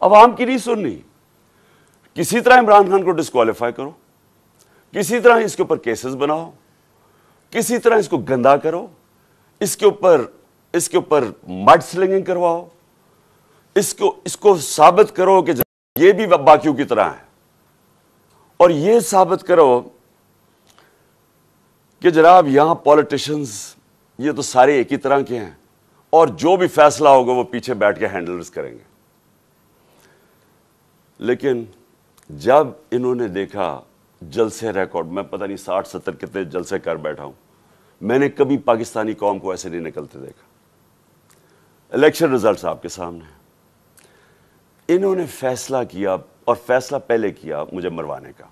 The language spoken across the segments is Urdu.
عوام کی نہیں سننی. کسی طرح عمران خان کو ڈسکوالیفائی کرو, کسی طرح اس کے اوپر کیسز بناؤ, کسی طرح اس کو گندا کرو, اس کے اوپر مڈ سلنگنگ کرواؤ, اس کو ثابت کرو کہ یہ بھی باقیوں کی طرح ہے, اور یہ ثابت کرو کہ جناب یہاں پولیٹیشنز یہ تو سارے ایک ہی طرح کے ہیں, اور جو بھی فیصلہ ہوگا وہ پیچھے بیٹھ کے ہینڈلرز کریں گے. لیکن جب انہوں نے دیکھا جلسے ریکارڈ, میں پتہ نہیں 60-70 کتنے جلسے کر بیٹھا ہوں, میں نے کبھی پاکستانی قوم کو ایسے نہیں نکلتے دیکھا. الیکشن رزلٹس آپ کے سامنے ہیں. انہوں نے فیصلہ کیا, اور فیصلہ پہلے کیا مجھے مروانے کا.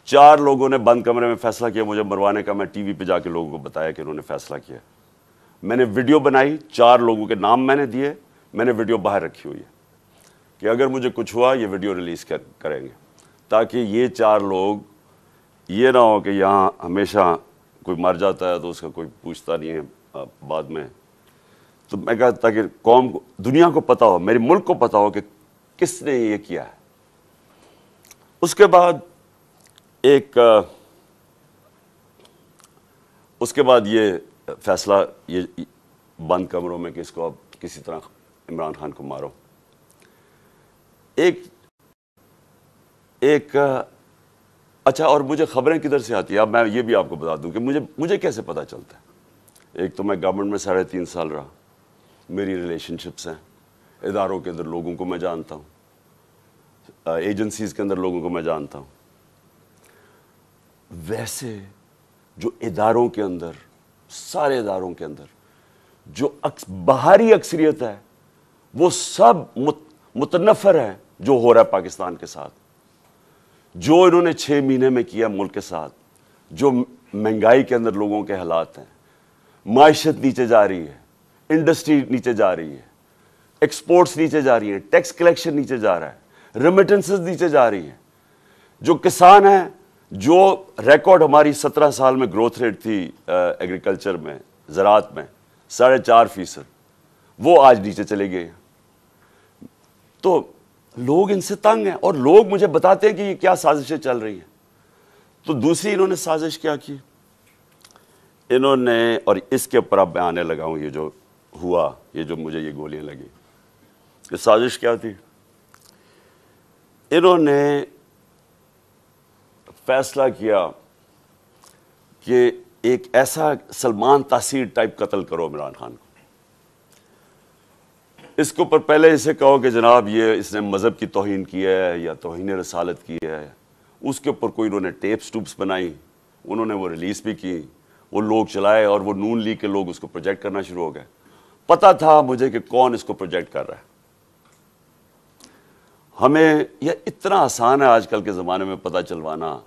4 لوگوں نے بند کمرے میں فیصلہ کیا مجھے مروانے کا. میں ٹی وی پہ جا کے لوگوں کو بتایا کہ انہوں نے فیصلہ کیا. میں نے ویڈیو بنائی, 4 لوگوں کے نام میں نے دیے, میں نے ویڈیو باہر رکھی ہوئی ہے کہ اگر مجھے کچھ ہوا یہ ویڈیو ریلیز کریں گے, تاکہ یہ 4 لوگ یہ نہ ہو کہ یہاں ہمیشہ کوئی مر جاتا ہے تو اس کا کوئی پوچھتا نہیں ہے بعد میں. تو میں کہا تاکہ قوم کو, دنیا کو پتا ہو, میرے ملک کو پتا ہو کہ کس نے یہ کیا ہے. اس کے بعد یہ فیصلہ یہ بند کمروں میں کہ اس کو اب کسی طرح عمران خان کو مارو. اچھا, اور مجھے خبریں کدھر سے آتی ہیں اب میں یہ بھی آپ کو بتا دوں کہ مجھے کیسے پتا چلتا ہے. ایک تو میں گورنمنٹ میں 3.5 سال رہا, میری ریلیشن شپس ہیں, اداروں کے اندر لوگوں کو میں جانتا ہوں, ایجنسیز کے اندر لوگوں کو میں جانتا ہوں. ویسے جو اداروں کے اندر, سارے اداروں کے اندر جو باہری اکثریت ہے وہ سب متنفر ہے جو ہو رہا ہے پاکستان کے ساتھ, جو انہوں نے 6 مہینے میں کیا ملک کے ساتھ, جو مہنگائی کے اندر لوگوں کے حالات ہیں, معیشت نیچے جا رہی ہے, انڈسٹری نیچے جا رہی ہے, ایکسپورٹس نیچے جا رہی ہیں, ٹیکس کلیکشن نیچے جا رہا ہے, ریمیٹنسز نیچے جا رہی ہیں, جو کسان ہیں, جو ریکارڈ ہماری 17 سال میں گروتھ ریٹ تھی ایگریکلچر میں, زراعت میں 4.5%, وہ آج نیچے چلے گئے ہیں. تو لوگ ان سے تنگ ہیں, اور لوگ مجھے بتاتے ہیں کہ یہ کیا سازشیں چل رہی ہیں. تو دوسری انہوں نے سازش کیا کی, انہوں نے, اور اس کے اوپر اب میں آنے لگا ہوں, یہ جو ہوا, یہ جو مجھے یہ گولیاں لگی, یہ سازش کیا تھی. انہوں نے فیصلہ کیا کہ ایک ایسا سلمان تاثیر ٹائپ قتل کرو عمران خان کو. اس کے اوپر پہلے اسے کہو کہ جناب یہ اس نے مذہب کی توہین کی ہے یا توہین رسالت کی ہے. اس کے اوپر کوئی انہوں نے ٹیپس بنائی, انہوں نے وہ ریلیز بھی کی, وہ لوگ چلائے, اور وہ نون لیگ کے لوگ اس کو پروجیکٹ کرنا شروع ہو گئے. پتہ تھا مجھے کہ کون اس کو پروجیکٹ کر رہا ہے. ہمیں یہ اتنا آسان ہے آج کل کے زمانے میں پتہ چلوانا